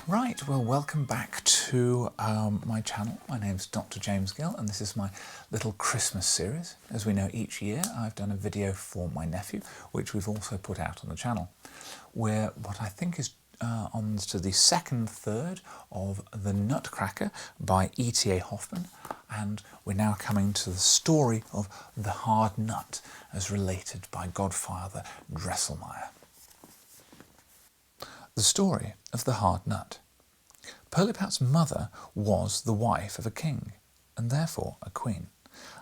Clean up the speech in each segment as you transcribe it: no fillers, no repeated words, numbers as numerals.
Right, well, welcome back to my channel. My name's Dr. James Gill, and this is my little Christmas series. As we know, each year I've done a video for my nephew, which we've also put out on the channel, where what I think is on to the second third of The Nutcracker by E.T.A. Hoffmann, and we're now coming to the story of The Hard Nut, as related by Godfather Drosselmeyer. The story of the Hard Nut. Pirlipat's mother was the wife of a king, and therefore a queen,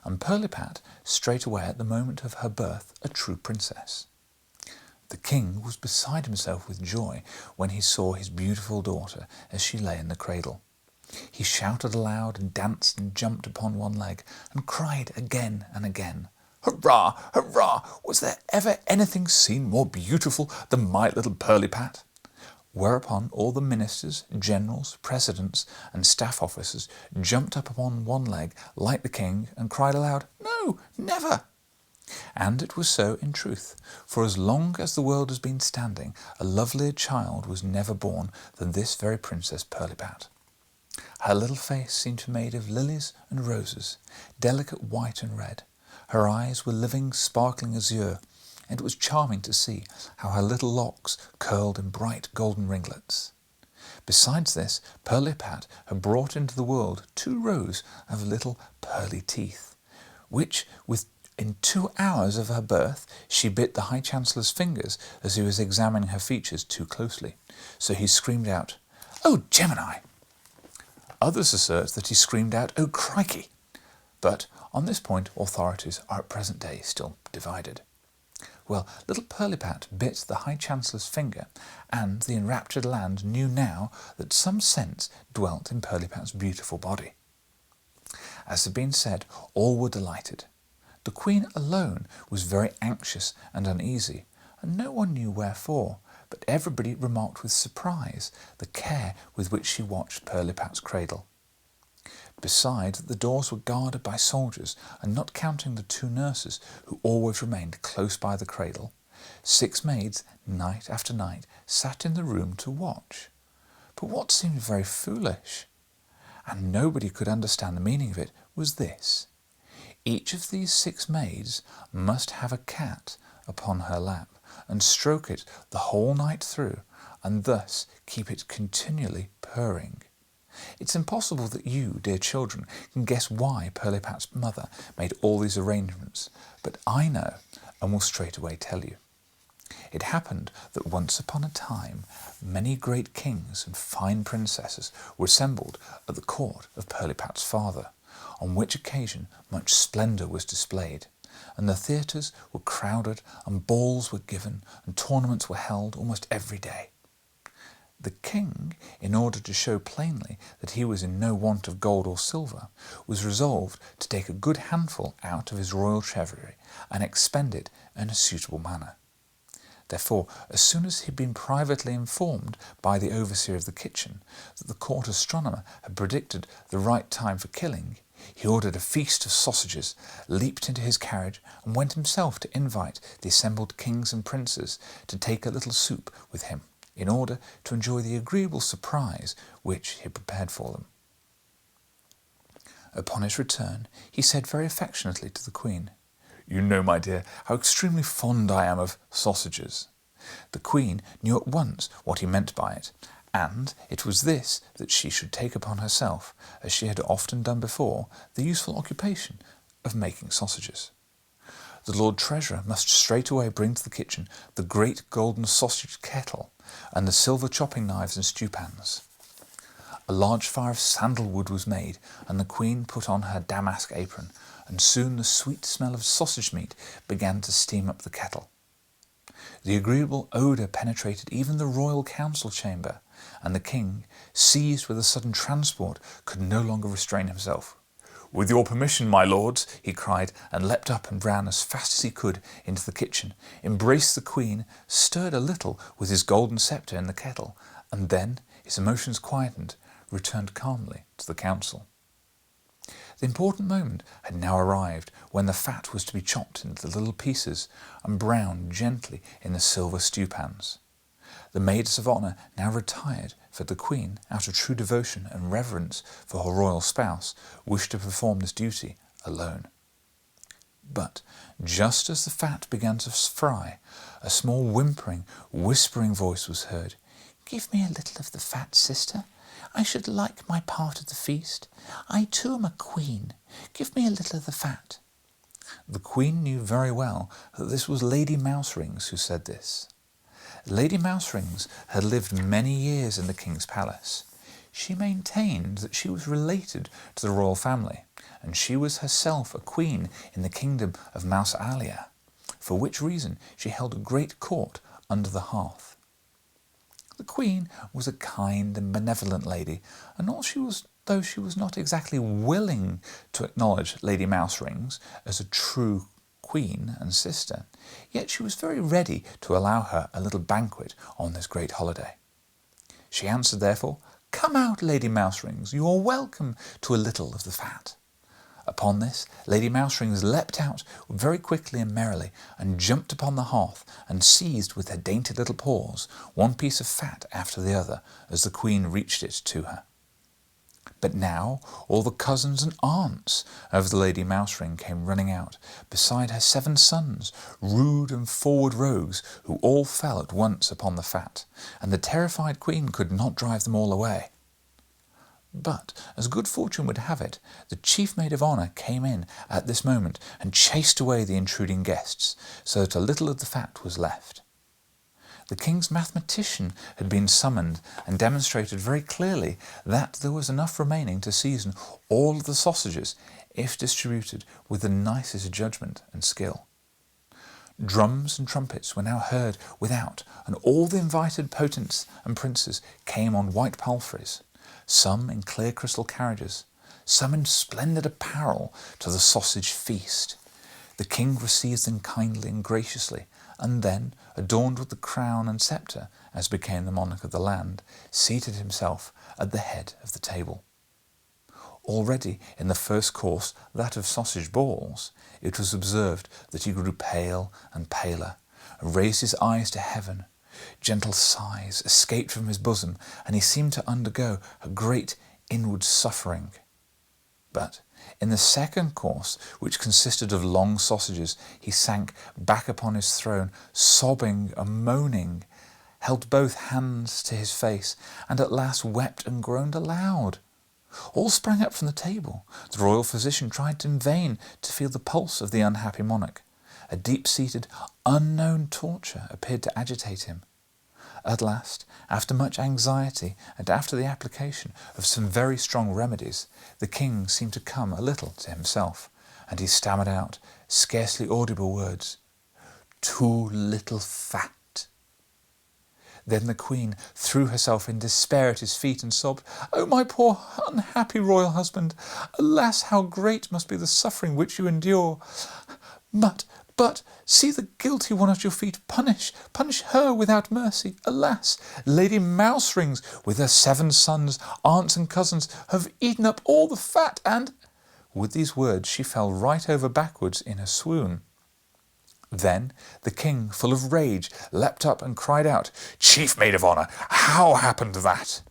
and Pirlipat straightway at the moment of her birth a true princess. The king was beside himself with joy when he saw his beautiful daughter as she lay in the cradle. He shouted aloud and danced and jumped upon one leg and cried again and again, "Hurrah! Hurrah! Was there ever anything seen more beautiful than my little Pirlipat?" Whereupon all the ministers, generals, presidents, and staff officers jumped up upon one leg like the king and cried aloud, "No, never!" And it was so in truth, for as long as the world has been standing, a lovelier child was never born than this very Princess Pirlipat. Her little face seemed to be made of lilies and roses, delicate white and red. Her eyes were living, sparkling azure, and it was charming to see how her little locks curled in bright golden ringlets. Besides this, Pirlipat had brought into the world 2 rows of little pearly teeth, which, in 2 hours of her birth, she bit the High Chancellor's fingers as he was examining her features too closely. So he screamed out, "Oh, Gemini!" Others assert that he screamed out, "Oh, crikey!" But on this point, authorities are at present day still divided. Well, little Pirlipat bit the High Chancellor's finger, and the enraptured land knew now that some sense dwelt in Pirlipat's beautiful body. As had been said, all were delighted. The Queen alone was very anxious and uneasy, and no one knew wherefore, but everybody remarked with surprise the care with which she watched Pirlipat's cradle. Besides, the doors were guarded by soldiers, and not counting the 2 nurses, who always remained close by the cradle, 6 maids, night after night, sat in the room to watch. But what seemed very foolish, and nobody could understand the meaning of it, was this. Each of these 6 maids must have a cat upon her lap, and stroke it the whole night through, and thus keep it continually purring. It's impossible that you, dear children, can guess why Pirlipat's mother made all these arrangements, but I know and will straightway tell you. It happened that once upon a time many great kings and fine princesses were assembled at the court of Pirlipat's father, on which occasion much splendour was displayed, and the theatres were crowded, and balls were given, and tournaments were held almost every day. The king, in order to show plainly that he was in no want of gold or silver, was resolved to take a good handful out of his royal treasury and expend it in a suitable manner. Therefore, as soon as he had been privately informed by the overseer of the kitchen that the court astronomer had predicted the right time for killing, he ordered a feast of sausages, leaped into his carriage, and went himself to invite the assembled kings and princes to take a little soup with him, in order to enjoy the agreeable surprise which he had prepared for them. Upon his return, he said very affectionately to the Queen, "You know, my dear, how extremely fond I am of sausages." The Queen knew at once what he meant by it, and it was this, that she should take upon herself, as she had often done before, the useful occupation of making sausages. The Lord Treasurer must straightway bring to the kitchen the great golden sausage kettle, and the silver chopping knives and stewpans. A large fire of sandalwood was made, and the Queen put on her damask apron, and soon the sweet smell of sausage meat began to steam up the kettle. The agreeable odour penetrated even the royal council chamber, and the king, seized with a sudden transport, could no longer restrain himself. "With your permission, my lords," he cried, and leapt up and ran as fast as he could into the kitchen, embraced the Queen, stirred a little with his golden sceptre in the kettle, and then, his emotions quietened, returned calmly to the council. The important moment had now arrived when the fat was to be chopped into little pieces and browned gently in the silver stewpans. The maids of honour now retired, for the Queen, out of true devotion and reverence for her royal spouse, wished to perform this duty alone. But just as the fat began to fry, a small whispering voice was heard. "Give me a little of the fat, sister. I should like my part of the feast. I too am a queen. Give me a little of the fat." The Queen knew very well that this was Lady Mouserings who said this. Lady Mouserings had lived many years in the king's palace. She maintained that she was related to the royal family, and she was herself a queen in the kingdom of Mousalia, for which reason she held a great court under the hearth. The Queen was a kind and benevolent lady, and though she was not exactly willing to acknowledge Lady Mouserings as a true queen and sister, yet she was very ready to allow her a little banquet on this great holiday. She answered therefore, "Come out, Lady Mouserings, you are welcome to a little of the fat." Upon this, Lady Mouserings leapt out very quickly and merrily, and jumped upon the hearth, and seized with her dainty little paws one piece of fat after the other, as the Queen reached it to her. But now all the cousins and aunts of the Lady Mousering came running out, beside her 7 sons, rude and forward rogues, who all fell at once upon the fat, and the terrified Queen could not drive them all away. But, as good fortune would have it, the chief maid of honour came in at this moment and chased away the intruding guests, so that a little of the fat was left. The king's mathematician had been summoned and demonstrated very clearly that there was enough remaining to season all of the sausages if distributed with the nicest judgment and skill. Drums and trumpets were now heard without, and all the invited potentates and princes came on white palfreys, some in clear crystal carriages, some in splendid apparel, to the sausage feast. The king received them kindly and graciously, and then, adorned with the crown and sceptre, as became the monarch of the land, seated himself at the head of the table. Already in the first course, that of sausage balls, it was observed that he grew pale and paler, and raised his eyes to heaven. Gentle sighs escaped from his bosom, and he seemed to undergo a great inward suffering. But in the second course, which consisted of long sausages, he sank back upon his throne, sobbing and moaning, held both hands to his face, and at last wept and groaned aloud. All sprang up from the table. The royal physician tried in vain to feel the pulse of the unhappy monarch. A deep-seated, unknown torture appeared to agitate him. At last, after much anxiety and after the application of some very strong remedies, the king seemed to come a little to himself, and he stammered out scarcely audible words, "Too little fat." Then the Queen threw herself in despair at his feet and sobbed, "Oh, my poor unhappy royal husband! Alas, how great must be the suffering which you endure! But, see the guilty one at your feet. Punish her without mercy. Alas, Lady Mouserings, with her 7 sons, aunts and cousins, have eaten up all the fat, and—" With these words she fell right over backwards in a swoon. Then the king, full of rage, leapt up and cried out, "Chief maid of honour, how happened that?"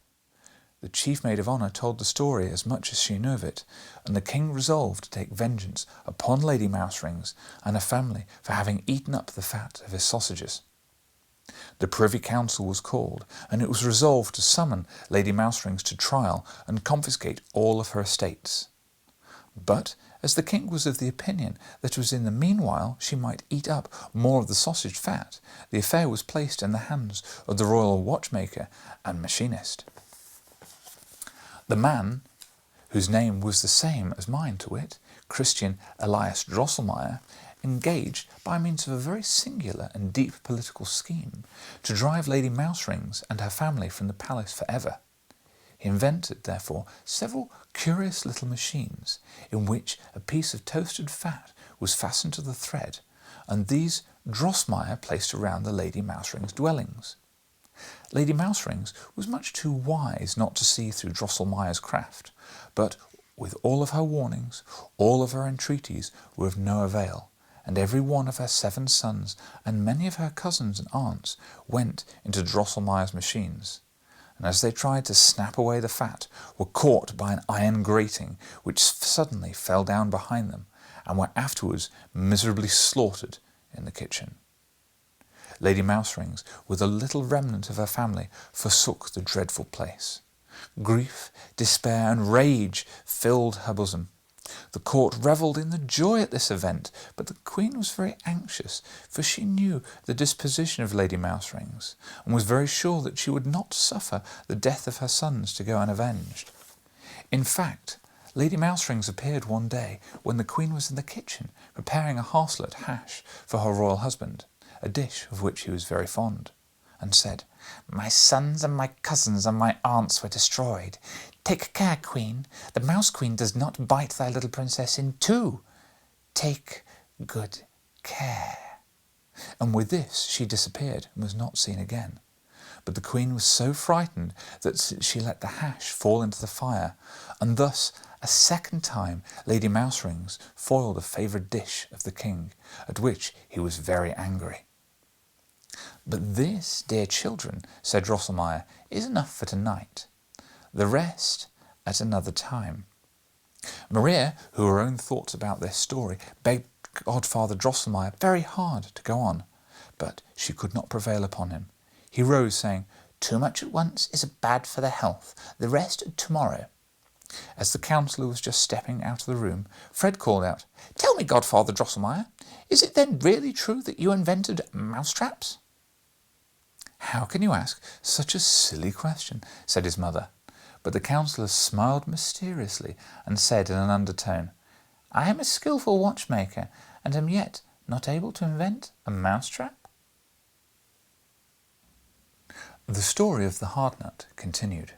The chief maid of honour told the story as much as she knew of it, and the king resolved to take vengeance upon Lady Mouserings and her family for having eaten up the fat of his sausages. The Privy Council was called, and it was resolved to summon Lady Mouserings to trial and confiscate all of her estates. But, as the king was of the opinion that it was in the meanwhile she might eat up more of the sausage fat, the affair was placed in the hands of the royal watchmaker and machinist. The man, whose name was the same as mine, to wit, Christian Elias Drosselmeyer, engaged, by means of a very singular and deep political scheme, to drive Lady Mouserings and her family from the palace for ever. He invented, therefore, several curious little machines, in which a piece of toasted fat was fastened to the thread, and these Drosselmeyer placed around the Lady Mouserings' dwellings. Lady Mouserings was much too wise not to see through Drosselmeyer's craft, but with all of her warnings, all of her entreaties were of no avail, and every one of her 7 sons and many of her cousins and aunts went into Drosselmeyer's machines, and as they tried to snap away the fat, were caught by an iron grating which suddenly fell down behind them, and were afterwards miserably slaughtered in the kitchen. Lady Mouserings, with a little remnant of her family, forsook the dreadful place. Grief, despair, and rage filled her bosom. The court revelled in the joy at this event, but the Queen was very anxious, for she knew the disposition of Lady Mouserings, and was very sure that she would not suffer the death of her sons to go unavenged. In fact, Lady Mouserings appeared one day when the Queen was in the kitchen preparing a harslet hash for her royal husband, a dish of which he was very fond, and said, "My sons and my cousins and my aunts were destroyed. Take care, Queen, the Mouse Queen does not bite thy little princess in 2. Take good care." And with this she disappeared and was not seen again. But the Queen was so frightened that she let the hash fall into the fire, and thus a second time Lady Mouserings foiled a favourite dish of the King, at which he was very angry. "But this, dear children," said Drosselmeyer, "is enough for tonight. The rest at another time." Maria, who had her own thoughts about this story, begged Godfather Drosselmeyer very hard to go on, but she could not prevail upon him. He rose, saying, "Too much at once is bad for the health. The rest tomorrow." As the councillor was just stepping out of the room, Fred called out, "Tell me, Godfather Drosselmeyer, is it then really true that you invented mousetraps?" "How can you ask such a silly question?" said his mother. But the councillor smiled mysteriously and said in an undertone, "I am a skilful watchmaker, and am yet not able to invent a mousetrap." The story of the hard nut continued.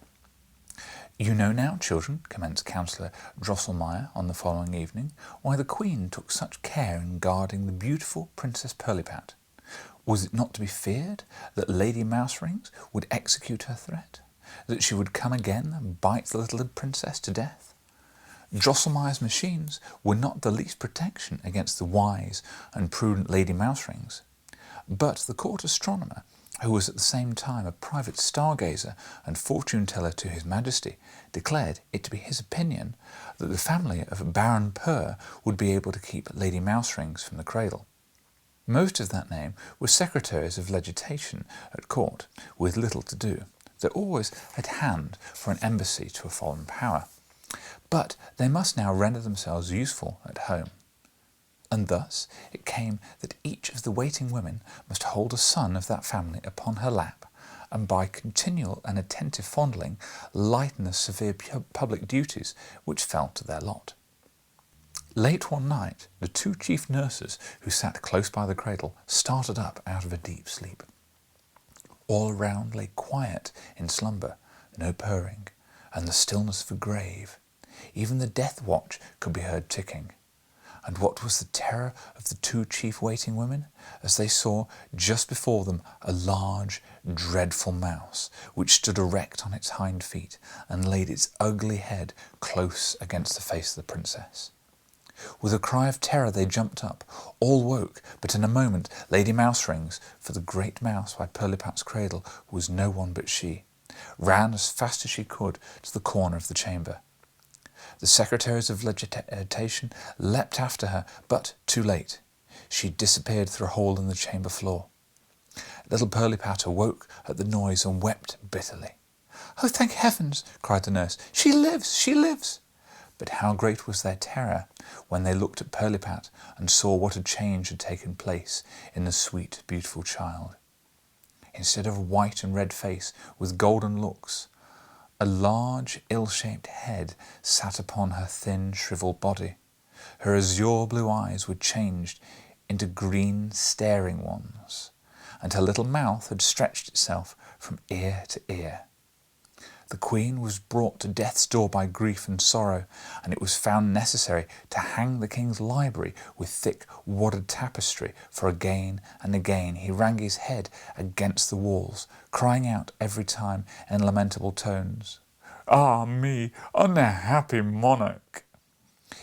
"You know now, children," commenced Councillor Drosselmeyer on the following evening, "why the Queen took such care in guarding the beautiful Princess Pirlipat. Was it not to be feared that Lady Mouserings would execute her threat, that she would come again and bite the little princess to death? Drosselmeyer's machines were not the least protection against the wise and prudent Lady Mouserings, but the court astronomer, who was at the same time a private stargazer and fortune-teller to His Majesty, declared it to be his opinion that the family of Baron Purr would be able to keep Lady Mouserings from the cradle. Most of that name were secretaries of legislation at court, with little to do. They always at hand for an embassy to a foreign power, but they must now render themselves useful at home. And thus it came that each of the waiting women must hold a son of that family upon her lap, and by continual and attentive fondling lighten the severe public duties which fell to their lot. Late one night, the 2 chief nurses who sat close by the cradle started up out of a deep sleep. All around lay quiet in slumber, no purring, and the stillness of a grave. Even the death watch could be heard ticking. And what was the terror of the 2 chief waiting women, as they saw just before them a large, dreadful mouse, which stood erect on its hind feet and laid its ugly head close against the face of the princess. With a cry of terror they jumped up. All woke, but in a moment Lady Mouserings, for the great mouse by Pirlipat's cradle was no one but she, ran as fast as she could to the corner of the chamber. The secretaries of legislation leapt after her, but too late. She disappeared through a hole in the chamber floor. Little Pirlipat awoke at the noise and wept bitterly. "Oh, thank heavens!" cried the nurse. "She lives! She lives!" But how great was their terror when they looked at Pirlipat and saw what a change had taken place in the sweet, beautiful child. Instead of a white and red face with golden looks, a large, ill-shaped head sat upon her thin, shriveled body. Her azure blue eyes were changed into green, staring ones, and her little mouth had stretched itself from ear to ear. The Queen was brought to death's door by grief and sorrow, and it was found necessary to hang the King's library with thick wadded tapestry, for again and again he rang his head against the walls, crying out every time in lamentable tones, "Ah me, unhappy monarch!"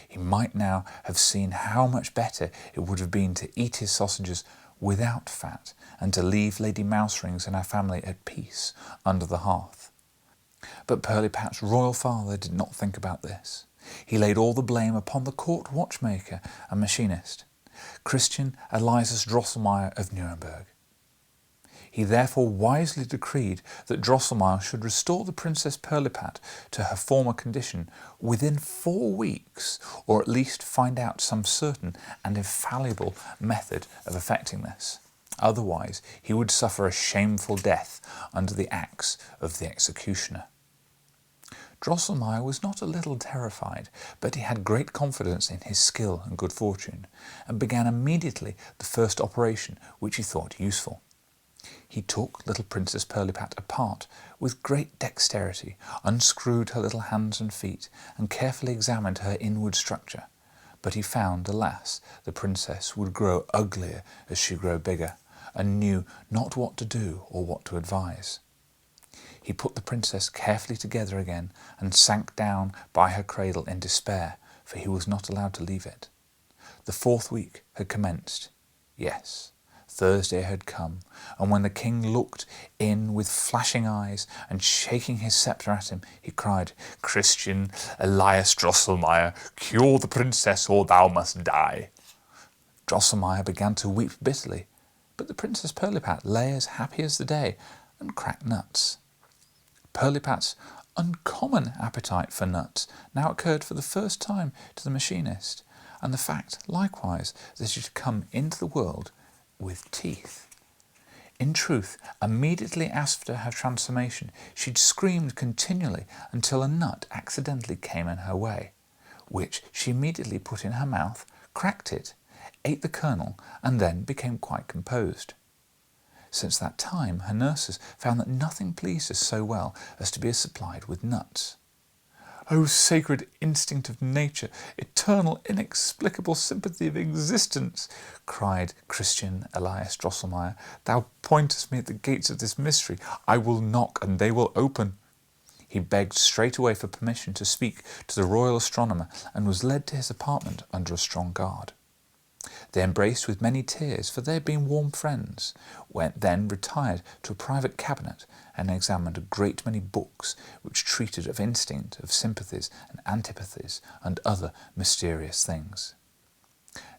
he might now have seen how much better it would have been to eat his sausages without fat and to leave Lady Mouserings and her family at peace under the hearth. But Pirlipat's royal father did not think about this. He laid all the blame upon the court watchmaker and machinist, Christian Elias Drosselmeyer of Nuremberg. He therefore wisely decreed that Drosselmeyer should restore the Princess Pirlipat to her former condition within 4 weeks, or at least find out some certain and infallible method of effecting this. Otherwise he would suffer a shameful death under the axe of the executioner. Drosselmeyer was not a little terrified, but he had great confidence in his skill and good fortune, and began immediately the first operation which he thought useful. He took little Princess Pirlipat apart with great dexterity, unscrewed her little hands and feet, and carefully examined her inward structure. But he found, alas, the princess would grow uglier as she grew bigger, and knew not what to do or what to advise. He put the princess carefully together again, and sank down by her cradle in despair, for he was not allowed to leave it. The 4th week had commenced. Yes, Thursday had come, and when the king looked in with flashing eyes and shaking his sceptre at him, he cried, "Christian Elias Drosselmeyer, cure the princess or thou must die." Drosselmeyer began to weep bitterly, but the Princess Pirlipat lay as happy as the day and cracked nuts. Pirlipat's uncommon appetite for nuts now occurred for the first time to the machinist, and the fact, likewise, that she had come into the world with teeth. In truth, immediately after her transformation, she'd screamed continually until a nut accidentally came in her way, which she immediately put in her mouth, cracked it, ate the kernel, and then became quite composed. Since that time, her nurses found that nothing pleased her so well as to be supplied with nuts. "O sacred instinct of nature, eternal, inexplicable sympathy of existence," cried Christian Elias Drosselmeyer, "thou pointest me at the gates of this mystery. I will knock, and they will open." He begged straightway for permission to speak to the royal astronomer, and was led to his apartment under a strong guard. They embraced with many tears, for they had been warm friends, then retired to a private cabinet and examined a great many books which treated of instinct, of sympathies and antipathies, and other mysterious things.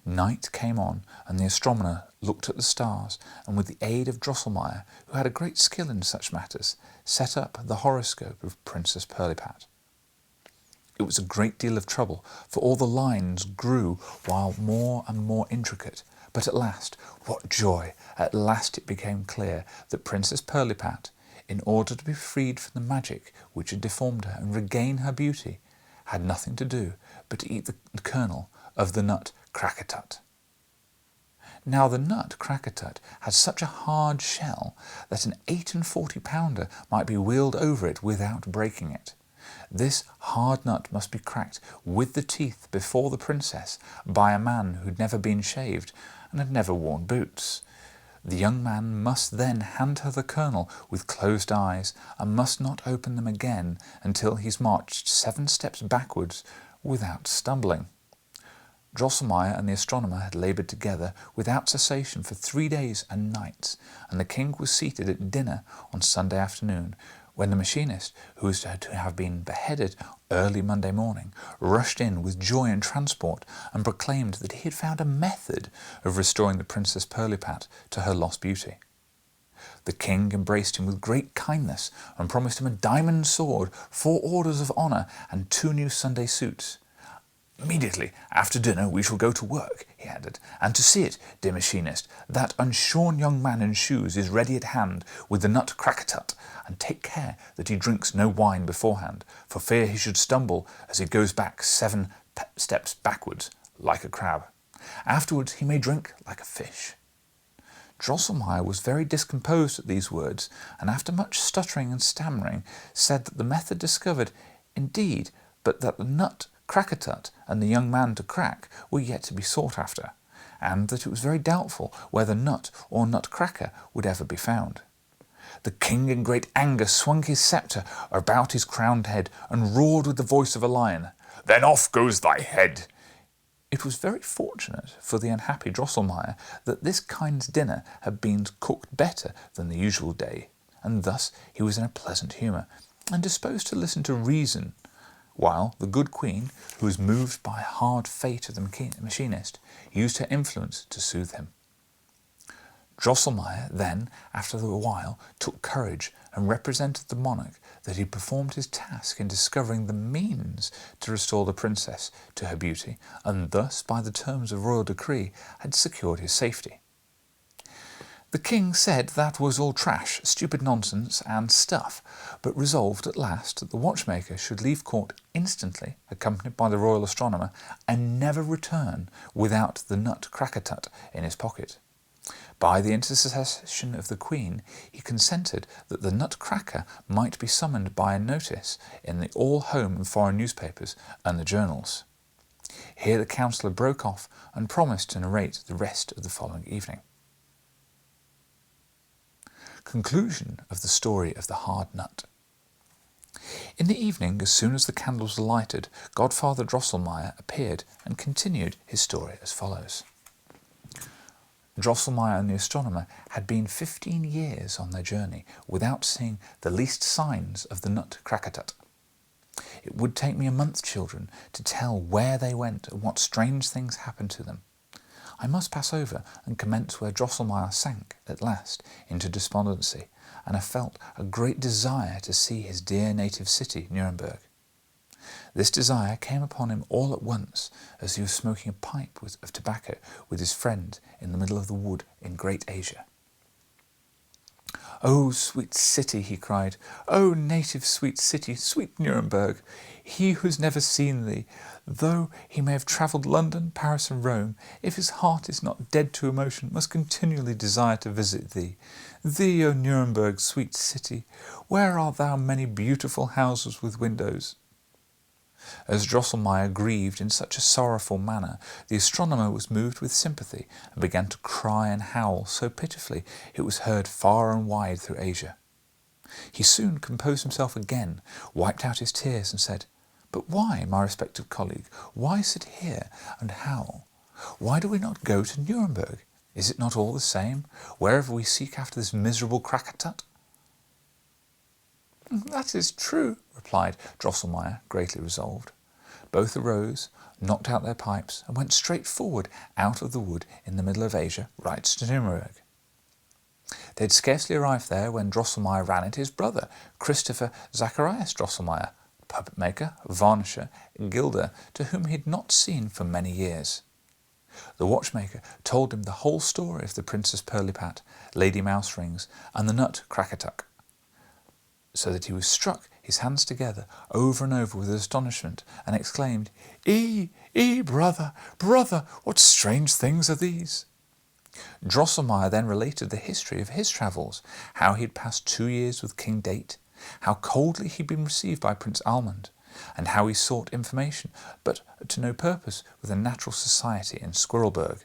Night came on, and the astronomer looked at the stars, and with the aid of Drosselmeyer, who had a great skill in such matters, set up the horoscope of Princess Pirlipat. It was a great deal of trouble, for all the lines grew while more and more intricate. But at last, what joy! At last it became clear that Princess Pirlipat, in order to be freed from the magic which had deformed her and regain her beauty, had nothing to do but to eat the kernel of the nut Crackatut. Now the nut Crackatut had such a hard shell that an 48-pounder might be wheeled over it without breaking it. This hard nut must be cracked with the teeth before the princess by a man who had never been shaved and had never worn boots. The young man must then hand her the kernel with closed eyes, and must not open them again until he's marched 7 steps backwards without stumbling. Drosselmeyer and the astronomer had laboured together without cessation for 3 days and nights, and the king was seated at dinner on Sunday afternoon, when the machinist, who was to have been beheaded early Monday morning, rushed in with joy and transport and proclaimed that he had found a method of restoring the Princess Pirlipat to her lost beauty. The king embraced him with great kindness and promised him a diamond sword, 4 orders of honour, and 2 new Sunday suits. "Immediately after dinner we shall go to work," he added, "and to see it, dear machinist, that unshorn young man in shoes is ready at hand with the nut Crackatut, and take care that he drinks no wine beforehand, for fear he should stumble as he goes back 7 steps backwards, like a crab. Afterwards he may drink like a fish." Drosselmeyer was very discomposed at these words, and after much stuttering and stammering, said that the method discovered, indeed, but that the nut Crackatut and the young man to crack were yet to be sought after, and that it was very doubtful whether Nut or Nutcracker would ever be found. The king in great anger swung his sceptre about his crowned head and roared with the voice of a lion, "Then off goes thy head! It was very fortunate for the unhappy Drosselmeyer that this kind dinner had been cooked better than the usual day, and thus he was in a pleasant humour, and disposed to listen to reason, while the good queen, who was moved by hard fate of the machinist, used her influence to soothe him. Drosselmeyer then, after a while, took courage and represented the monarch that he performed his task in discovering the means to restore the princess to her beauty, and thus, by the terms of royal decree, had secured his safety. The king said that was all trash, stupid nonsense and stuff, but resolved at last that the watchmaker should leave court instantly, accompanied by the royal astronomer, and never return without the Nutcracker in his pocket. By the intercession of the Queen, he consented that the Nutcracker might be summoned by a notice in the all home and foreign newspapers and the journals. Here the counsellor broke off and promised to narrate the rest of the following evening. Conclusion of the story of the hard nut. In the evening, as soon as the candles were lighted, Godfather Drosselmeyer appeared and continued his story as follows. Drosselmeyer and the astronomer had been 15 years on their journey without seeing the least signs of the Nutcracker. It would take me a month, children, to tell where they went and what strange things happened to them. I must pass over and commence where Drosselmeyer sank at last into despondency, and I felt a great desire to see his dear native city, Nuremberg. This desire came upon him all at once as he was smoking a pipe of tobacco with his friend in the middle of the wood in Great Asia. "Oh, sweet city," he cried, "oh, native sweet city, sweet Nuremberg, he who has never seen thee, though he may have travelled London, Paris and Rome, if his heart is not dead to emotion, must continually desire to visit thee. Thee, O Nuremberg, sweet city, where are thou many beautiful houses with windows?" As Drosselmeyer grieved in such a sorrowful manner, the astronomer was moved with sympathy and began to cry and howl so pitifully it was heard far and wide through Asia. He soon composed himself again, wiped out his tears and said, "But why, my respected colleague, why sit here and howl? Why do we not go to Nuremberg? Is it not all the same, wherever we seek after this miserable Krakatut?" "That is true," replied Drosselmeyer, greatly resolved. Both arose, knocked out their pipes, and went straight forward out of the wood in the middle of Asia, right to Nuremberg. They had scarcely arrived there when Drosselmeyer ran into his brother, Christopher Zacharias Drosselmeyer, puppet maker, varnisher, gilder, to whom he had not seen for many years. The watchmaker told him the whole story of the Princess Pirlipat, Lady Mouserings, and the Nutcracker, so that he was struck his hands together over and over with astonishment, and exclaimed, Brother, brother, what strange things are these?" Drosselmeyer then related the history of his travels, how he had passed 2 years with King Date, how coldly he had been received by Prince Almond, and how he sought information, but to no purpose, with a natural society in Squirrelberg.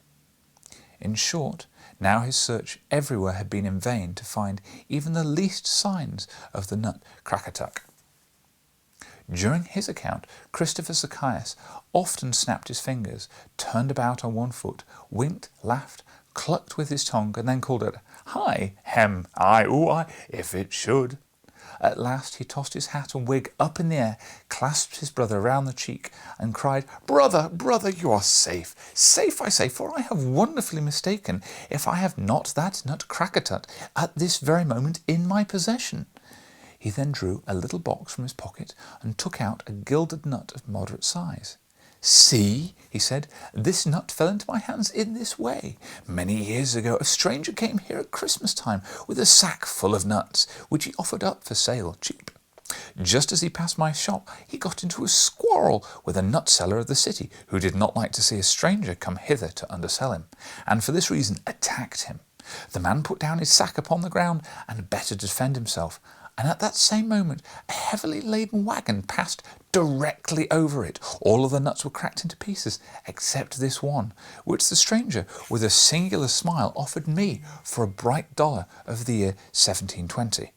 In short, now his search everywhere had been in vain to find even the least signs of the Nutcracker. During his account, Christopher Zacchaeus often snapped his fingers, turned about on one foot, winked, laughed, clucked with his tongue, and then called out, "Hi, hem, I, ooh, I, if it should." At last he tossed his hat and wig up in the air, clasped his brother round the cheek, and cried, "Brother, brother, you are safe, safe, I say, for I have wonderfully mistaken if I have not that Nutcracker at this very moment in my possession." He then drew a little box from his pocket and took out a gilded nut of moderate size. "See," he said, "this nut fell into my hands in this way. Many years ago a stranger came here at Christmas time with a sack full of nuts, which he offered up for sale cheap. Just as he passed my shop, he got into a quarrel with a nut seller of the city, who did not like to see a stranger come hither to undersell him, and for this reason attacked him. The man put down his sack upon the ground and better to defend himself, and at that same moment a heavily laden wagon passed directly over it. All of the nuts were cracked into pieces, except this one, which the stranger, with a singular smile, offered me for a bright dollar of the year 1720.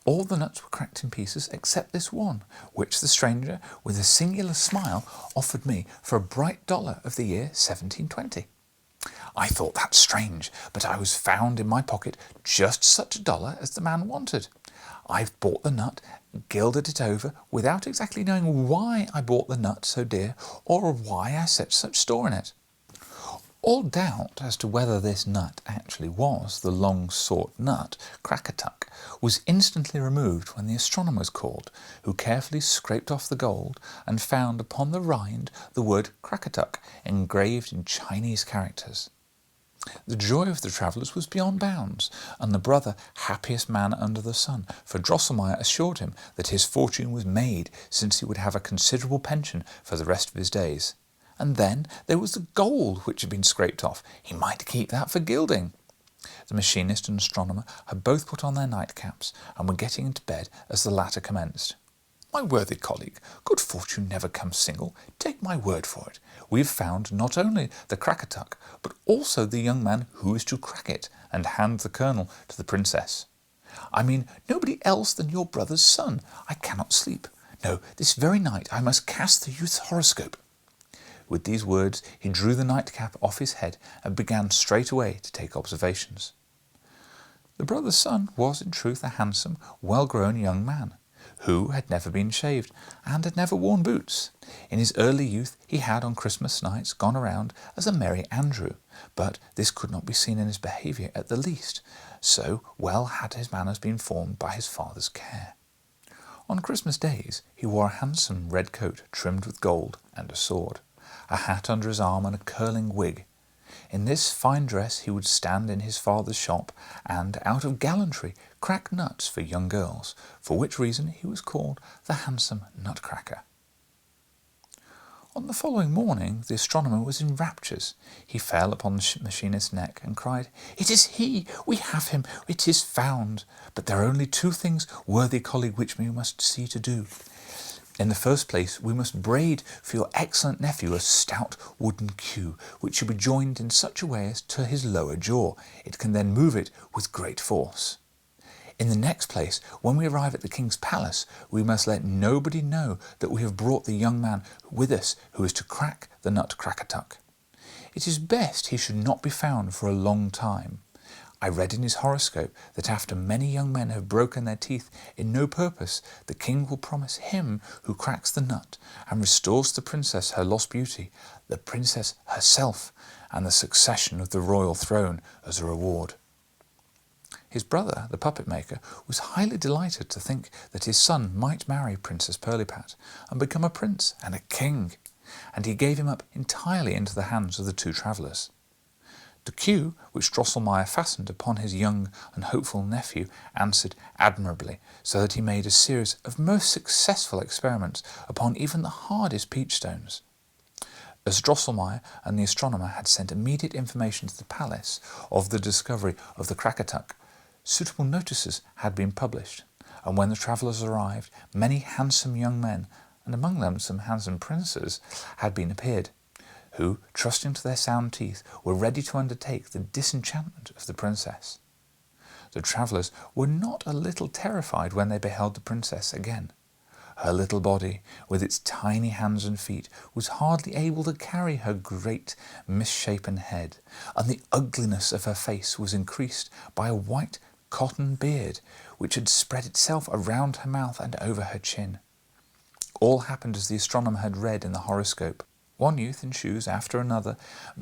All the nuts were cracked in pieces except this one, which the stranger, with a singular smile, offered me for a bright dollar of the year 1720. I thought that strange, but I was found in my pocket just such a dollar as the man wanted. I bought the nut, gilded it over, without exactly knowing why I bought the nut so dear, or why I set such store in it. All doubt as to whether this nut actually was the long-sought nut, Crackatuck, was instantly removed when the astronomer was called, who carefully scraped off the gold and found upon the rind the word Crackatuck engraved in Chinese characters. The joy of the travellers was beyond bounds, and the brother happiest man under the sun, for Drosselmeyer assured him that his fortune was made, since he would have a considerable pension for the rest of his days. And then there was the gold which had been scraped off. He might keep that for gilding. The machinist and astronomer had both put on their nightcaps and were getting into bed as the latter commenced. "My worthy colleague, good fortune never comes single. Take my word for it. We have found not only the Crackatuck, but also the young man who is to crack it and hand the kernel to the princess. I mean nobody else than your brother's son. I cannot sleep. No, this very night I must cast the youth's horoscope." With these words he drew the nightcap off his head and began straightway to take observations. The brother's son was in truth a handsome, well-grown young man, who had never been shaved and had never worn boots. In his early youth he had on Christmas nights gone around as a merry Andrew, but this could not be seen in his behaviour at the least, so well had his manners been formed by his father's care. On Christmas days he wore a handsome red coat trimmed with gold and a sword, a hat under his arm and a curling wig. In this fine dress he would stand in his father's shop and, out of gallantry, crack nuts for young girls, for which reason he was called the handsome Nutcracker. On the following morning the astronomer was in raptures. He fell upon the machinist's neck and cried, "It is he! We have him! It is found! But there are only two things, worthy colleague, which we must see to do. In the first place, we must braid for your excellent nephew a stout wooden cue, which should be joined in such a way as to his lower jaw. It can then move it with great force. In the next place, when we arrive at the king's palace, we must let nobody know that we have brought the young man with us who is to crack the nut Crackatuck. It is best he should not be found for a long time. I read in his horoscope that after many young men have broken their teeth in no purpose, the king will promise him who cracks the nut and restores to the princess her lost beauty, the princess herself, and the succession of the royal throne as a reward." His brother, the puppet maker, was highly delighted to think that his son might marry Princess Pirlipat and become a prince and a king, and he gave him up entirely into the hands of the two travellers. The cue which Drosselmeyer fastened upon his young and hopeful nephew answered admirably, so that he made a series of most successful experiments upon even the hardest peach stones. As Drosselmeyer and the astronomer had sent immediate information to the palace of the discovery of the Crackatuck, suitable notices had been published, and when the travellers arrived, many handsome young men, and among them some handsome princes, had been appeared, who, trusting to their sound teeth, were ready to undertake the disenchantment of the princess. The travellers were not a little terrified when they beheld the princess again. Her little body, with its tiny hands and feet, was hardly able to carry her great misshapen head, and the ugliness of her face was increased by a white cotton beard, which had spread itself around her mouth and over her chin. All happened as the astronomer had read in the horoscope. One youth in shoes after another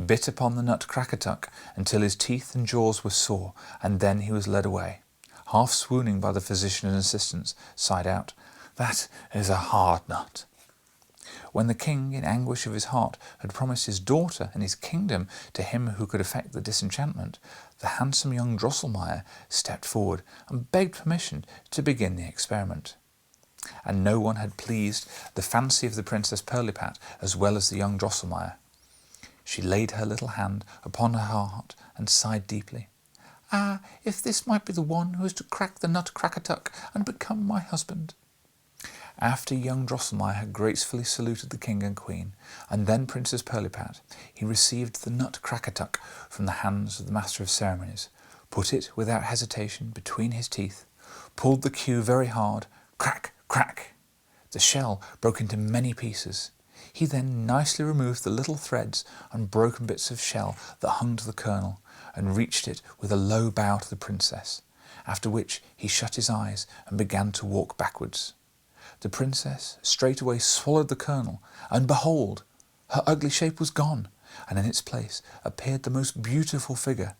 bit upon the nut Crackatuck until his teeth and jaws were sore, and then he was led away. Half swooning by the physician and assistants, sighed out, "That is a hard nut." When the king, in anguish of his heart, had promised his daughter and his kingdom to him who could effect the disenchantment, the handsome young Drosselmeyer stepped forward and begged permission to begin the experiment. And no one had pleased the fancy of the Princess Pirlipat as well as the young Drosselmeyer. She laid her little hand upon her heart and sighed deeply. "Ah, if this might be the one who is to crack the nut Crackatuck and become my husband." After young Drosselmeyer had gracefully saluted the king and queen, and then Princess Pirlipat, he received the nut Crackatuck from the hands of the master of ceremonies, put it without hesitation between his teeth, pulled the cue very hard, crack, crack. The shell broke into many pieces. He then nicely removed the little threads and broken bits of shell that hung to the kernel, and reached it with a low bow to the princess, after which he shut his eyes and began to walk backwards. The princess straightway swallowed the kernel, and behold, her ugly shape was gone, and in its place appeared the most beautiful figure,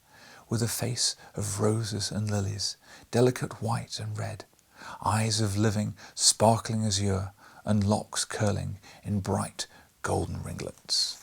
with a face of roses and lilies, delicate white and red, eyes of living, sparkling azure, and locks curling in bright golden ringlets.